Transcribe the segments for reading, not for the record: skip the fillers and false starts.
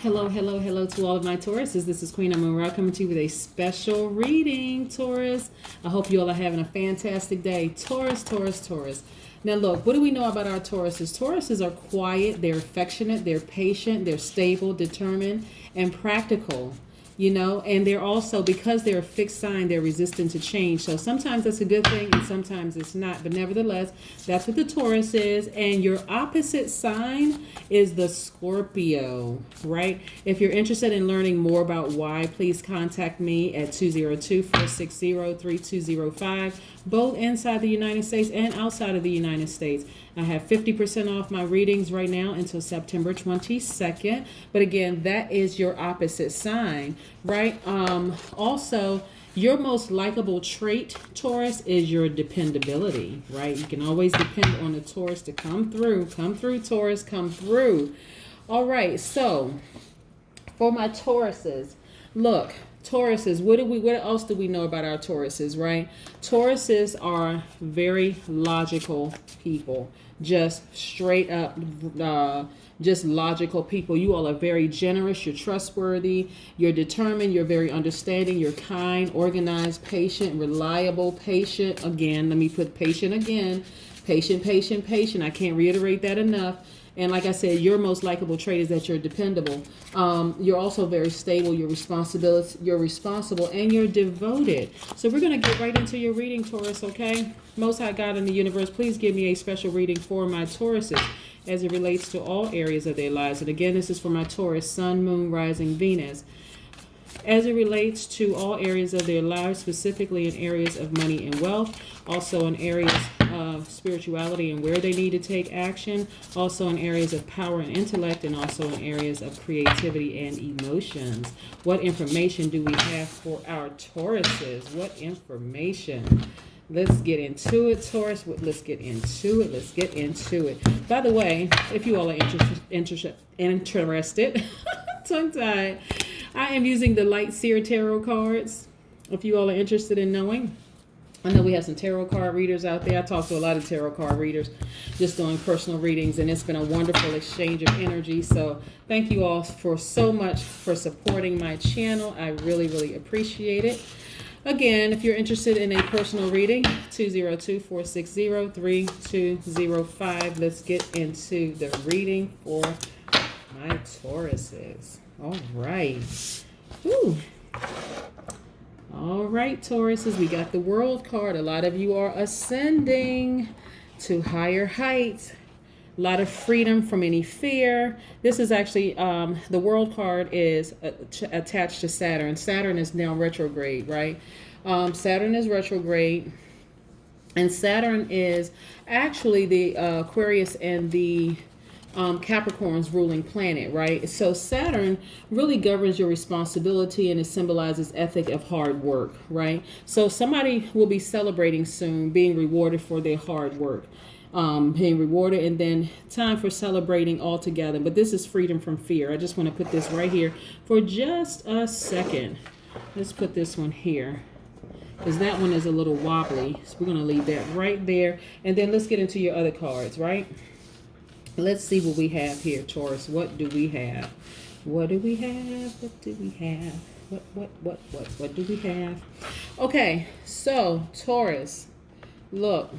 Hello, hello, hello to all of my Tauruses. This is Queen Amun Ra coming to you with a special reading, Taurus. I hope you all are having a fantastic day. Taurus, Taurus, Taurus. Now look, what do we know about our Tauruses? Tauruses are quiet, they're affectionate, they're patient, they're stable, determined, and practical. You know, and they're also, because they're a fixed sign, they're resistant to change. So sometimes that's a good thing and sometimes it's not. But nevertheless, that's what the Taurus is. And your opposite sign is the Scorpio, right? If you're interested in learning more about why, please contact me at 202-460-3205, both inside the United States and outside of the United States. I have 50% off my readings right now until September 22nd. But again, that is your opposite sign, right? Also, your most likable trait, Taurus, is your dependability, right? You can always depend on the Taurus to come through. Come through, Taurus, come through. All right, so for my Tauruses, look. Tauruses, what else do we know about our Tauruses, right? Tauruses are very logical people, just straight up, just logical people. You all are very generous, you're trustworthy, you're determined, you're very understanding, you're kind, organized, patient, reliable, patient. Again, let me put patient again. Patient, patient, patient. I can't reiterate that enough. And like I said, your most likable trait is that you're dependable. You're also very stable. You're responsible, and you're devoted. So we're going to get right into your reading, Taurus, okay? Most High God in the universe, please give me a special reading for my Tauruses as it relates to all areas of their lives. And again, this is for my Taurus, Sun, Moon, Rising, Venus. As it relates to all areas of their lives, specifically in areas of money and wealth, also in areas of spirituality and where they need to take action, also in areas of power and intellect, and also in areas of creativity and emotions. What information do we have for our Tauruses? What information? Let's get into it, Taurus. Let's get into it. Let's get into it. By the way, if you all are interested, tongue-tied, I am using the Light Seer Tarot cards. If you all are interested in knowing, I know we have some tarot card readers out there. I talk to a lot of tarot card readers just doing personal readings, and it's been a wonderful exchange of energy. So thank you all for so much for supporting my channel. I really, really appreciate it. Again, if you're interested in a personal reading, 202-460-3205. Let's get into the reading for my Tauruses. All right. Ooh. All right, Tauruses, we got the World card. A lot of you are ascending to higher heights. A lot of freedom from any fear. This is actually, the World card is attached to Saturn. Saturn is now retrograde, right? Saturn is retrograde. And Saturn is actually the Aquarius and the Capricorn's ruling planet, right? So Saturn really governs your responsibility, and it symbolizes ethic of hard work, right? So somebody will be celebrating soon, being rewarded for their hard work, being rewarded, and then time for celebrating all together. But this is freedom from fear. I just want to put this right here for just a second. Let's put this one here, because that one is a little wobbly. So we're going to leave that right there. And then let's get into your other cards, right? Let's see what we have here, Taurus. What do we have? What do we have? What do we have? What do we have? Okay, so Taurus, look.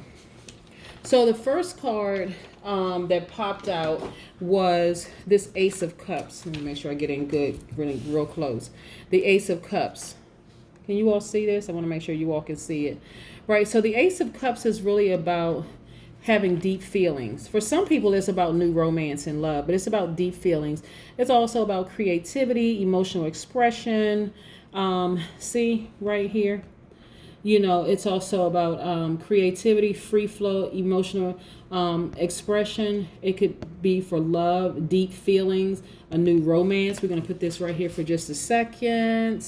So the first card that popped out was this Ace of Cups. Let me make sure I get in good, really real close. The Ace of Cups. Can you all see this? I want to make sure you all can see it. Right, so the Ace of Cups is really about having deep feelings. For some people, it's about new romance and love, but it's about deep feelings. It's also about creativity, emotional expression. See right here? You know, it's also about creativity, free flow, emotional expression. It could be for love, deep feelings, a new romance. We're going to put this right here for just a second.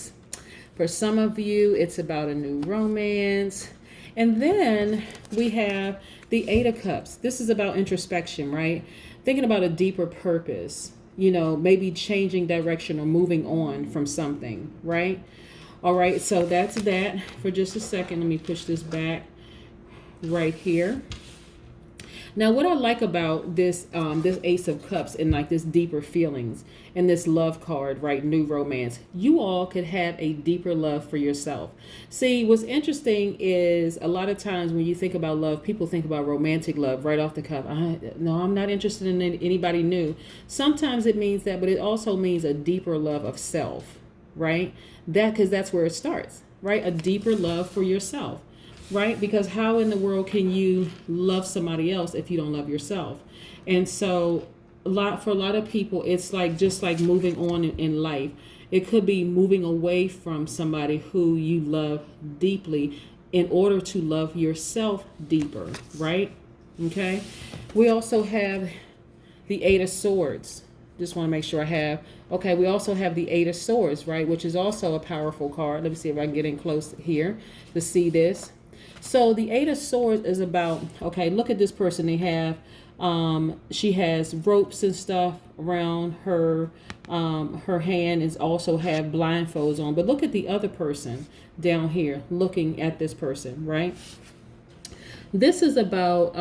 For some of you, it's about a new romance. And then we have the Eight of Cups. This is about introspection, right? Thinking about a deeper purpose, you know, maybe changing direction or moving on from something, right? All right, so that's that. For just a second, let me push this back right here. Now, what I like about this Ace of Cups and like this deeper feelings and this love card, right? New romance. You all could have a deeper love for yourself. See, what's interesting is a lot of times when you think about love, people think about romantic love right off the cuff. No, I'm not interested in anybody new. Sometimes it means that, but it also means a deeper love of self, right? Because that's where it starts, right? A deeper love for yourself. Right? Because how in the world can you love somebody else if you don't love yourself? And so for a lot of people, it's like just like moving on in life. It could be moving away from somebody who you love deeply in order to love yourself deeper, right? Okay. We also have the Eight of Swords. Just want to make sure I have. Okay, we also have the Eight of Swords, right? Which is also a powerful card. Let me see if I can get in close here to see this. So the Eight of Swords is about, okay, look at this person they have. She has ropes and stuff around her hand, and also have blindfolds on. But look at the other person down here looking at this person, right? This is about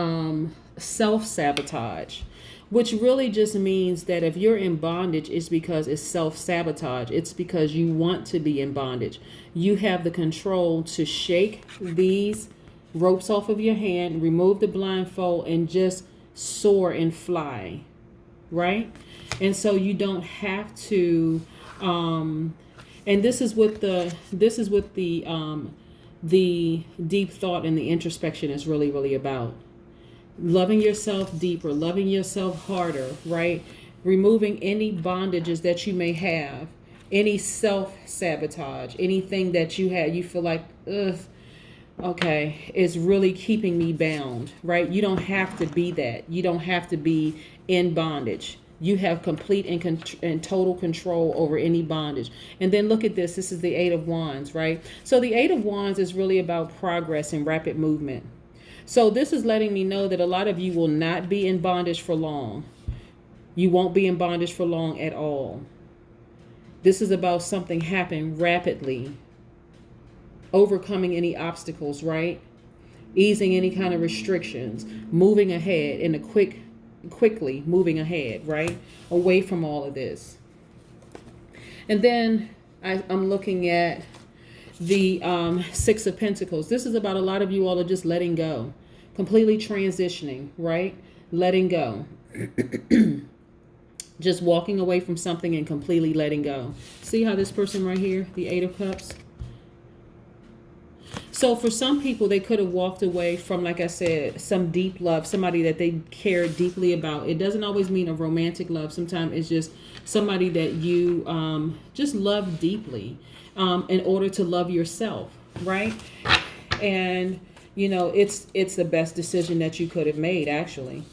self-sabotage, which really just means that if you're in bondage, it's because it's self-sabotage. It's because you want to be in bondage. You have the control to shake these ropes off of your hand, remove the blindfold, and just soar and fly, right? And so you don't have to, and this is what the deep thought and the introspection is really, really about. Loving yourself deeper, loving yourself harder, right? Removing any bondages that you may have, any self-sabotage, anything that you feel like, ugh, okay, is really keeping me bound, right? You don't have to be that. You don't have to be in bondage. You have complete and total control over any bondage. And then look at this. This is the Eight of Wands, right? So the Eight of Wands is really about progress and rapid movement. So this is letting me know that a lot of you will not be in bondage for long. You won't be in bondage for long at all. This is about something happening rapidly, overcoming any obstacles, right? Easing any kind of restrictions, moving ahead in a quickly moving ahead, right? Away from all of this. And then I'm looking at the Six of Pentacles. This is about a lot of you all are just letting go, completely transitioning, right? Letting go. Just walking away from something and completely letting go. See how this person right here, the Eight of Cups? So for some people, they could have walked away from, like I said, some deep love, somebody that they care deeply about. It doesn't always mean a romantic love. Sometimes it's just somebody that you just love deeply in order to love yourself, right? And, you know, it's the best decision that you could have made, actually.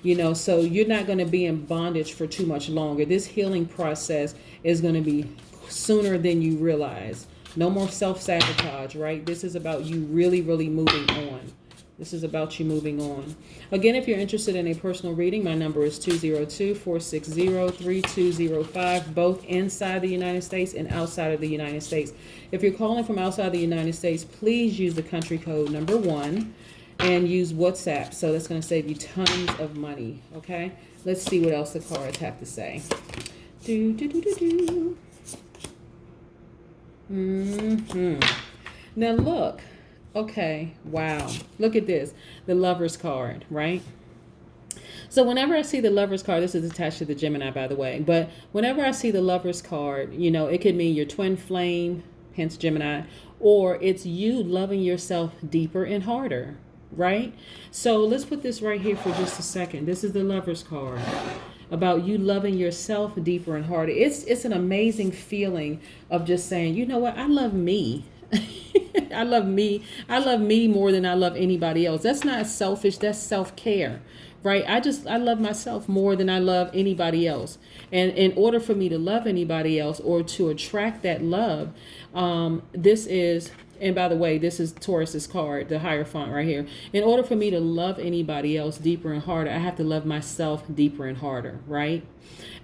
You know, so you're not going to be in bondage for too much longer. This healing process is going to be sooner than you realize. No more self-sabotage, right? This is about you really, really moving on. This is about you moving on. Again, if you're interested in a personal reading, my number is 202-460-3205, both inside the United States and outside of the United States. If you're calling from outside the United States, please use the country code number 1 and use WhatsApp. So that's going to save you tons of money, okay? Let's see what else the cards have to say. Now look, okay, wow, look at this, the Lover's card, right? So whenever I see the Lover's card, this is attached to the Gemini, by the way, but whenever I see the Lover's card, you know, it could mean your twin flame, hence Gemini, or it's you loving yourself deeper and harder, right? So let's put this right here for just a second. This is the Lover's card, about you loving yourself deeper and harder. It's an amazing feeling of just saying, you know what, I love me. I love me. I love me more than I love anybody else. That's not selfish. That's self-care, right? I love myself more than I love anybody else. And in order for me to love anybody else or to attract that love, this is, and by the way, this is Taurus's card, the Hierophant right here. In order for me to love anybody else deeper and harder, I have to love myself deeper and harder, right?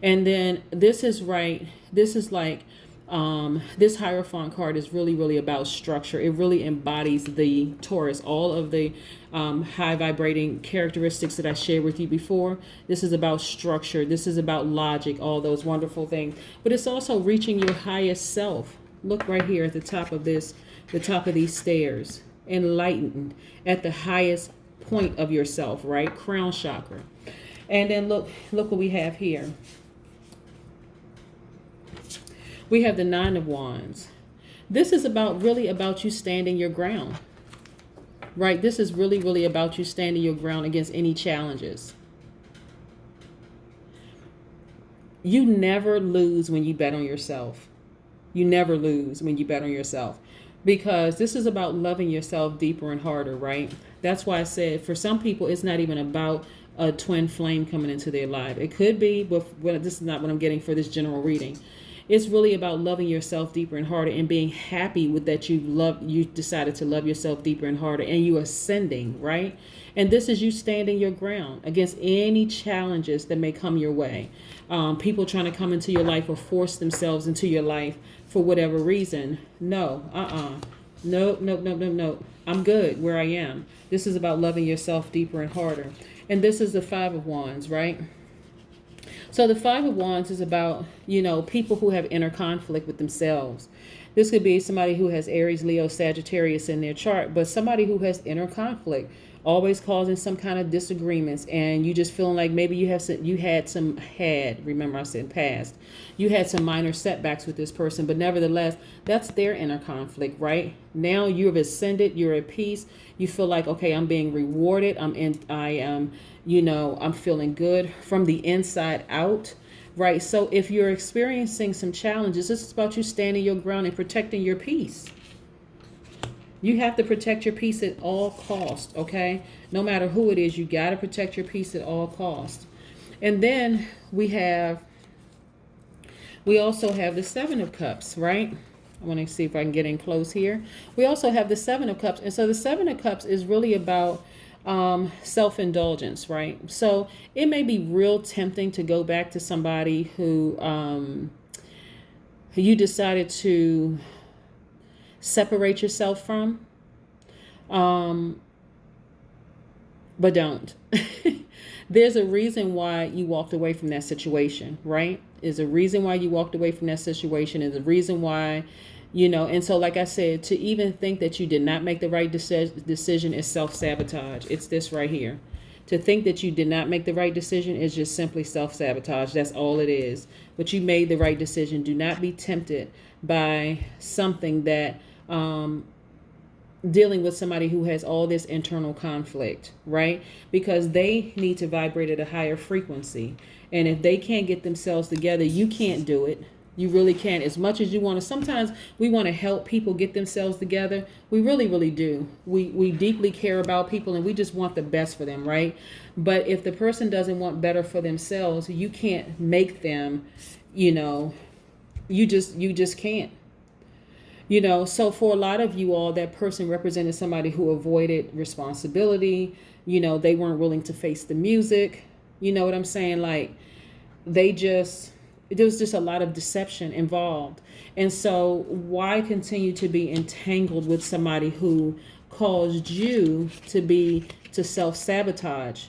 And then this is right. This is like This Hierophant card is really, really about structure. It really embodies the Taurus, all of the high vibrating characteristics that I shared with you before. This is about structure. This is about logic, all those wonderful things. But it's also reaching your highest self. Look right here at the top of this, the top of these stairs. Enlightened at the highest point of yourself, right? Crown chakra. And then look what we have here. We have the Nine of Wands. This is really about you standing your ground, right? This is really, really about you standing your ground against any challenges. You never lose when you bet on yourself. You never lose when you bet on yourself, because this is about loving yourself deeper and harder, right? That's why I said for some people, it's not even about a twin flame coming into their life. It could be, but this is not what I'm getting for this general reading. It's really about loving yourself deeper and harder and being happy with that you decided to love yourself deeper and harder, and you ascending, right? And this is you standing your ground against any challenges that may come your way. People trying to come into your life or force themselves into your life for whatever reason. No, no. I'm good where I am. This is about loving yourself deeper and harder. And this is the Five of Wands, right? So the Five of Wands is about, people who have inner conflict with themselves. This could be somebody who has Aries, Leo, Sagittarius in their chart, but somebody who has inner conflict, always causing some kind of disagreements, and you just feeling like maybe you had some minor setbacks with this person, but nevertheless, that's their inner conflict, right? Now you've ascended, you're at peace, you feel like, okay, I'm being rewarded, I'm feeling good from the inside out, right? So if you're experiencing some challenges, this is about you standing your ground and protecting your peace. You have to protect your peace at all costs, okay? No matter who it is, you got to protect your peace at all costs. And then we also have the Seven of Cups, right? I want to see if I can get in close here. We also have the Seven of Cups. And so the Seven of Cups is really about self-indulgence, right? So it may be real tempting to go back to somebody who you decided to separate yourself from, but don't. There's a reason why you walked away from that situation, right? There's a reason why you walked away from that situation. There's a reason why, and so like I said, to even think that you did not make the right decision is self-sabotage. It's this right here. To think that you did not make the right decision is just simply self-sabotage. That's all it is. But you made the right decision. Do not be tempted by something that dealing with somebody who has all this internal conflict, right? Because they need to vibrate at a higher frequency. And if they can't get themselves together, you can't do it. You really can't. As much as you want to, sometimes we want to help people get themselves together. We really, really do. We deeply care about people and we just want the best for them, right? But if the person doesn't want better for themselves, you can't make them, you just can't. So for a lot of you all, that person represented somebody who avoided responsibility. They weren't willing to face the music. You know what I'm saying? Like there was just a lot of deception involved. And so why continue to be entangled with somebody who caused you to self-sabotage?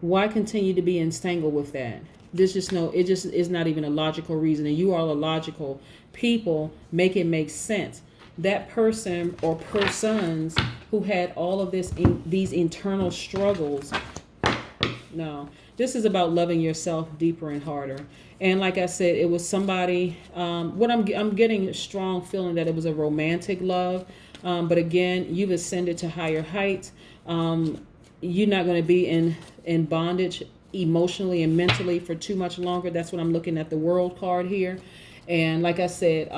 Why continue to be entangled with that? It just is not even a logical reason. And you are a logical people. Make it make sense. That person or persons who had all of these internal struggles. No, this is about loving yourself deeper and harder. And like I said, it was somebody, I'm getting a strong feeling that it was a romantic love. But again, you've ascended to higher heights. You're not going to be in bondage emotionally and mentally for too much longer. That's what I'm looking at the World card here. And like I said,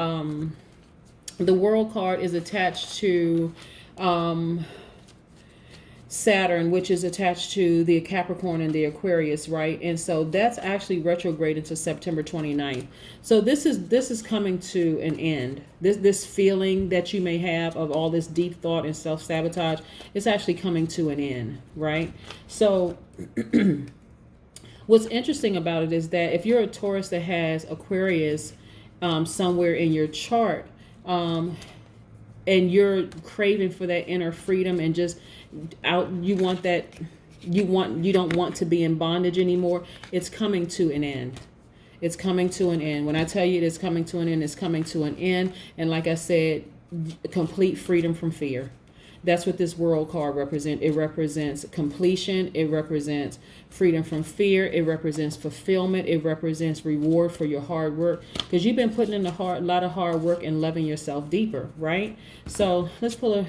the World card is attached to Saturn, which is attached to the Capricorn and the Aquarius, right? And so that's actually retrograde until September 29th. So this is coming to an end. This feeling that you may have of all this deep thought and self-sabotage is actually coming to an end, right? So what's interesting about it is that if you're a Taurus that has Aquarius somewhere in your chart, and you're craving for that inner freedom and just you want that, you don't want to be in bondage anymore, it's coming to an end. It's coming to an end. When I tell you it's coming to an end, it's coming to an end. And like I said, complete freedom from fear. That's what this world card represents. It represents completion. It represents freedom from fear. It represents fulfillment. It represents reward for your hard work, because you've been putting in a lot of hard work and loving yourself deeper, right? So let's pull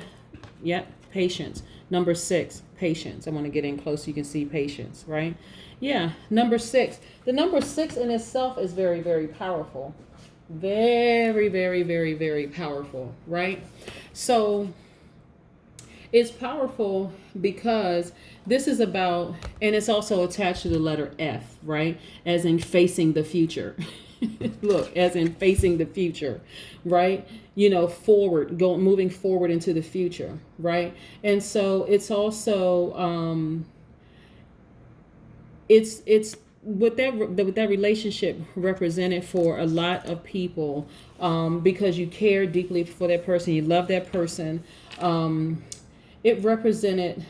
patience. Number 6, patience. I want to get in close so you can see patience, right? Yeah, number 6. The number 6 in itself is very, very powerful. Very, very, very, very powerful, right? So it's powerful because this is about, and it's also attached to the letter F, right? As in facing the future. Look, as in facing the future, right? Forward, moving forward into the future, right? And so it's also, it's with that relationship represented for a lot of people, because you care deeply for that person, you love that person. It represented,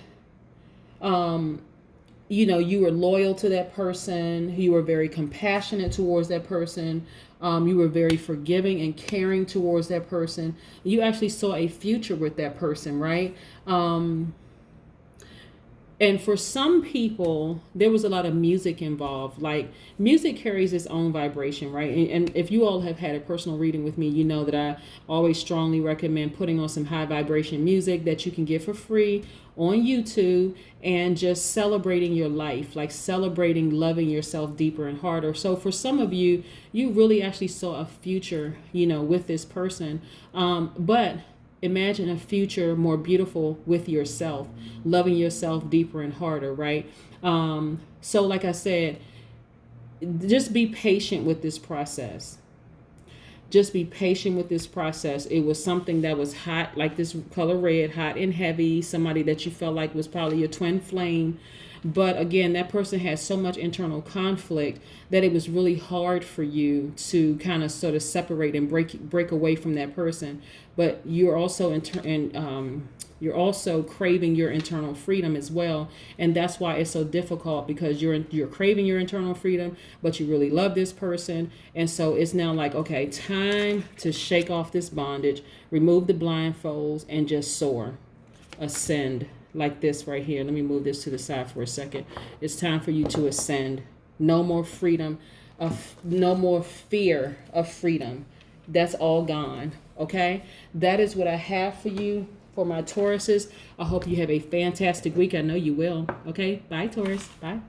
you were loyal to that person. You were very compassionate towards that person. You were very forgiving and caring towards that person. You actually saw a future with that person, right? And for some people, there was a lot of music involved. Like, music carries its own vibration, right? And if you all have had a personal reading with me, you know that I always strongly recommend putting on some high vibration music that you can get for free on YouTube, and just celebrating your life, like celebrating loving yourself deeper and harder. So for some of you, you really actually saw a future, with this person. But imagine a future more beautiful with yourself, loving yourself deeper and harder, right? So like I said, just be patient with this process. Just be patient with this process. It was something that was hot, like this color red, hot and heavy, somebody that you felt like was probably your twin flame. But again, that person has so much internal conflict that it was really hard for you to kind of sort of separate and break away from that person. But you're also you're also craving your internal freedom as well, and that's why it's so difficult, because you're craving your internal freedom, but you really love this person, and so it's now like, okay, time to shake off this bondage, remove the blindfolds, and just soar, ascend. Like this right here. Let me move this to the side for a second. It's time for you to ascend. No more freedom no more fear of freedom. That's all gone. Okay? That is what I have for you for my Tauruses. I hope you have a fantastic week. I know you will. Okay? Bye, Taurus. Bye.